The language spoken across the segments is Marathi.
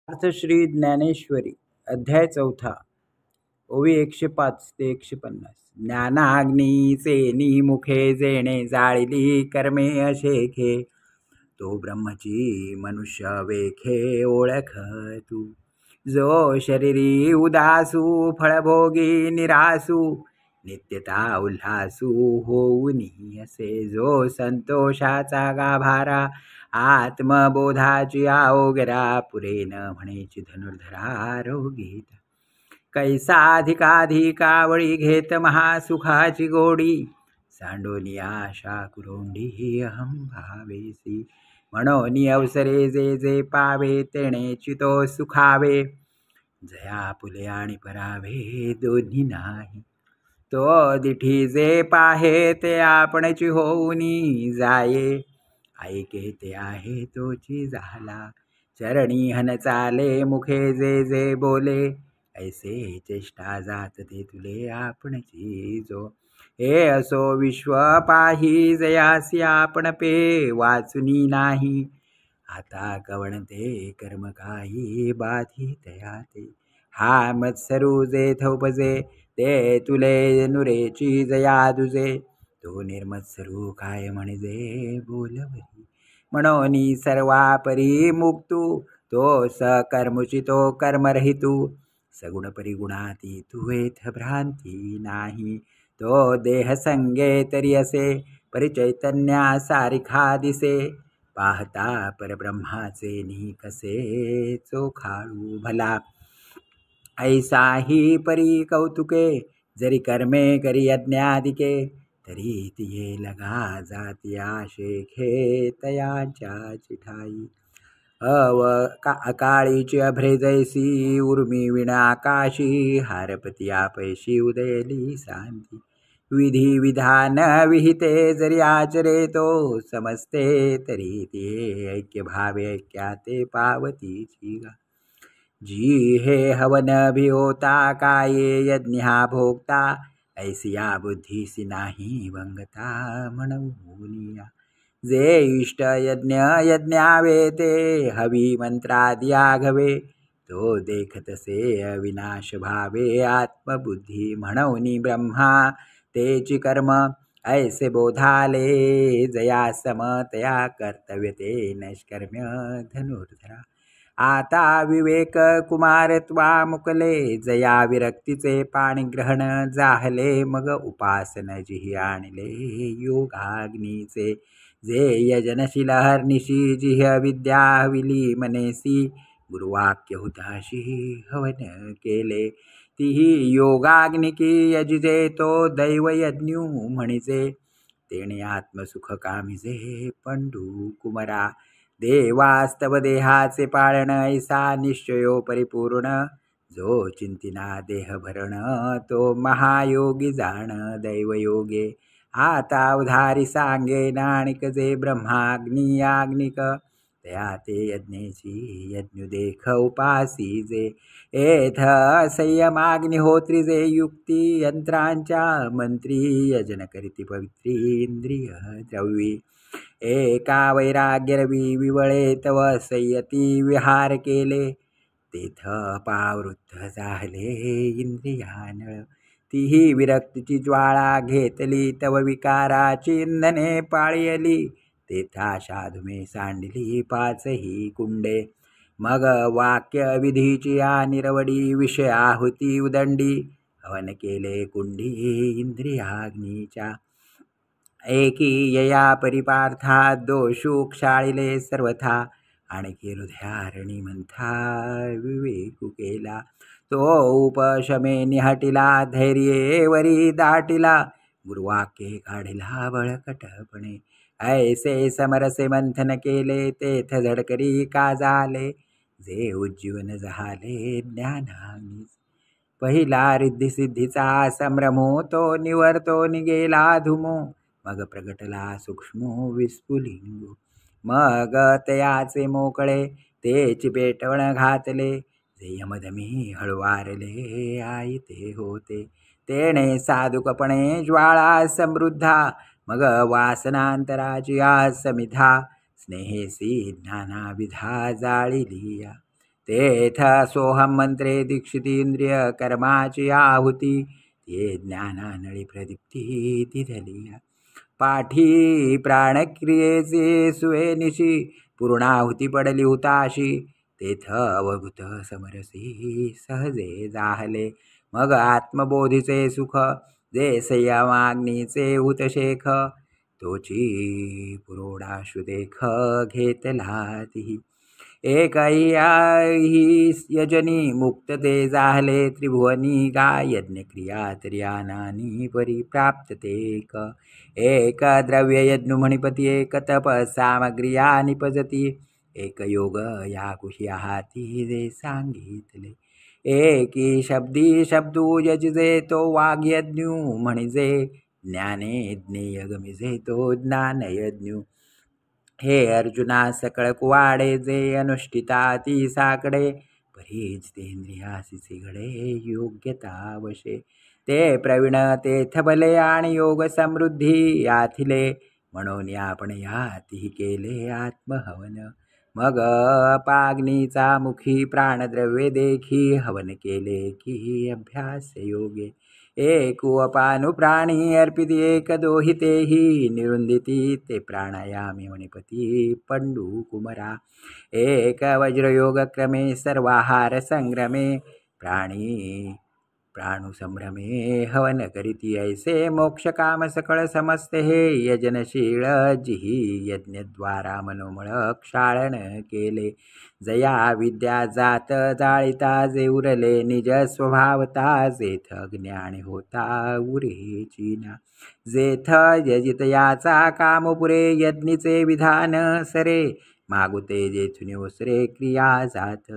अर्थ श्री ज्ञानेश्वरी अध्याय 4 ओवी 105 ते 150. ज्ञानाग्नीचे निमुखे जेणे जाळिली कर्मे अशेखे, तो ब्रह्मची मनुष्य वेखे ओळख तू. जो शरीरी उदासू फळभोगी निरासू, नित्यता उल्हासू होऊनी असे. जो संतोषाचा गाभारा आत्मबोधाची ओगरा, पुरेन म्हणेची धनुर्धरा रोगीत. कैसाधिकाधिकावळी घेत महासुखाची गोडी, सांडोनी आशा कुरोंडी अहम भावेसी. म्हणून अवसरे जे जे पावे, तेणे चितो सुखावे. जया पुले आणि परावे दोन्ही नाही. तो दिठी जे पाहे ते आपणची होऊनी जाये. ऐके ते आहे तोची झाला, चरणी हन चाले मुखे जे जे बोले. ऐसे चेष्टा जात ते तुले आपणची जो. हे असो विश्व पाही, जयासी आपण पे वाचुनी नाही. आता कवणते कर्म काही बाधी तयाते. हा मत्सरू जे थोपजे, ते तुले नुरेची जया दुजे. तो निर्मत्सरू काय म्हणजे बोलवरी, म्हणून सर्वापरी मुक्तू. तो सकर्मुचितो कर्मरहितू, सगुण परिगुणाती तू येथ भ्रांती नाही. तो देह संगे तरी असे, परिचैतन्या सारिखा दिसे. पाहता परब्रह्माचे नि कसे चोखाळू भला. ऐसाही परी कौतुके, जरी कर्मे करी यज्ञादिके. तरी तिये लगा जाती आशेखे, तयाच्या चिठाई. अकाळीची अभ्रे जैसी, उर्मी विणा आकाशी. हारपती आपैशी उदयली शांती. विधी विधान विहिते जरी आचरे तो, समजते तरी ते ऐक्य भावे ऐक्याते पावतीची गा. जी हे हवन भिहोता, काये यज्ञ हा भोगता. ऐसिया बुद्धीसी नाही वंगता म्हणून. जे इष्ट यज्ञ यज्ञावे, ते हवी मंत्रादी आघवे. तो देखतसे अविनाश भावे, आत्मबुद्धी म्हणून ब्रह्मा तेची कर्म. ऐसे बोधाले जया समतया कर्तव्य, ते नैष्कर्म्य धनुर्धरा. आता विवेक कुमारत्वा मुकले, जया विरक्तीचे पाणिग्रहण जाहले. मग उपासन जिहि आणले योगाग्नीचे, जे यजनशील हरनिशी. जिह विद्या विली मनेसी, गुरुवाक्य हुताशी हवन केले. तिही योगाग्निकी यजिजे, तो दैव यज्ञू म्हणिजे. तेणे आत्मसुख कामिजे पंडू कुमरा. देवास्तव देहाचे पाळण, ऐसा निश्चयो परिपूर्ण. जो चिंतिना देह भरण, तो महायोगी जाण दैवयोगे. आता उधारी सांगे नाणिक, जे ब्रह्माग्नी याज्ञिक. तया ते यज्ञेची यज्ञ देख उपासी जे. एथ संयमाग्निहोत्री जे, युक्ती यंत्रांच्या मंत्री. यजन करीती पवित्री इंद्रिय द्रवी. एका वैराग्यरवी विवळे, तव संयती विहार केले. तेथ पावृत्त झाले इंद्रियानळ. तीही विरक्तीची ज्वाळा घेतली, तव विकाराची इंधने पाळियली. तेथा शाधुमे सांडली पाचही कुंडे. मग वाक्य विधीची निरवडी, विषय आहुती उदंडी. हवन केले कुंडी इंद्रियाग्नीच्या. एकी यया परिपार्था, दोषू क्षाळिले सर्वथा. आणखी हृदयारणी मंथा विवेकू केला. तो उपशमे निहटिला, धैर्ये वरी दाटिला. गुरुवाक्ये काढिला बळकटपणे. ऐसे समरसे मंथन केले, तेथ झडकरी का झाले. जे उज्जीवन झाले ज्ञानाग्नी. पहिला रिद्धिसिद्धीचा संभ्रमो, तो निवर्तो निगेला धुमो. मग प्रगटला सूक्ष्मो विस्फुलिंगो. मग तयाचे मोकळे, तेची पेटवण घातले. जे यमदमी हळवारले आई ते होते. तेणे साधुकपणे ज्वाळा समृद्धा. मग वासनांतराची समिधा. स्नेहेसी ज्ञानाविधा जाळिलिया. तेथ सोहम मंत्रे दीक्षितींद्रिय कर्माची आहुती ते ज्ञानानळी प्रदीप्ती ती झाली पाठी प्राणक्रियेचे सुवेनिशी पूर्णाहुती पडली हुताशी तेथ अवभूत समरसी सहजे जाहले मग आत्मबोधीचे सुख जे संयमाग्नीचे हुतशेख तोची पुरोडाशु देख घेतला तिही एकही यजनी मुक्त ते जाहले त्रिभुवनी गा यज्ञक्रिया त्रियानानी परिप्राप्त ते एक द्रव्य यज्ञ मणिपती एक तप सामग्रिया निपजती एक योग या कुशी हाती जे सांगितले एकी शब्दी शब्दू यजिजे तो वाग्यज्ञू म्हणजे ज्ञाने ज्ञेय गमिजे तो ज्ञानयज्ञू हे अर्जुना सकळ कुवाडे जे अनुष्ठिता ती साकडे परीच तेंद्रियासी घडे योग्यता वशे ते प्रवीण तेथ बले आणि योग समृद्धी याथिले म्हणून आपण याती केले आत्महवन मग पाग्नीचा मुखी प्राणद्रव्ये देखी हवन केले की अभ्यास योगे एकू अपानु प्राणी अर्पिती एक दोहितेही निरुंदिती ते प्राणायामी मणिपती पंडू कुमरा एक वज्रयोग क्रमे सर्वाहार संग्रमे प्राणुसंभ्रमे हवन करीती ऐसे मोक्ष काम सकळ समस्ते हे यजनशीळ जिही यज्ञद्वारा मनोमळ क्षाळन केले जया विद्या जात जाळिता जे उरले निज स्वभावता जेथ ज्ञान होता उरे चिना जेथ यजित याचा काम पुरे यज्ञीचे विधान सरे मागुते जेथुनी ओसरे क्रिया जात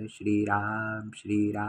श्रीराम श्रीराम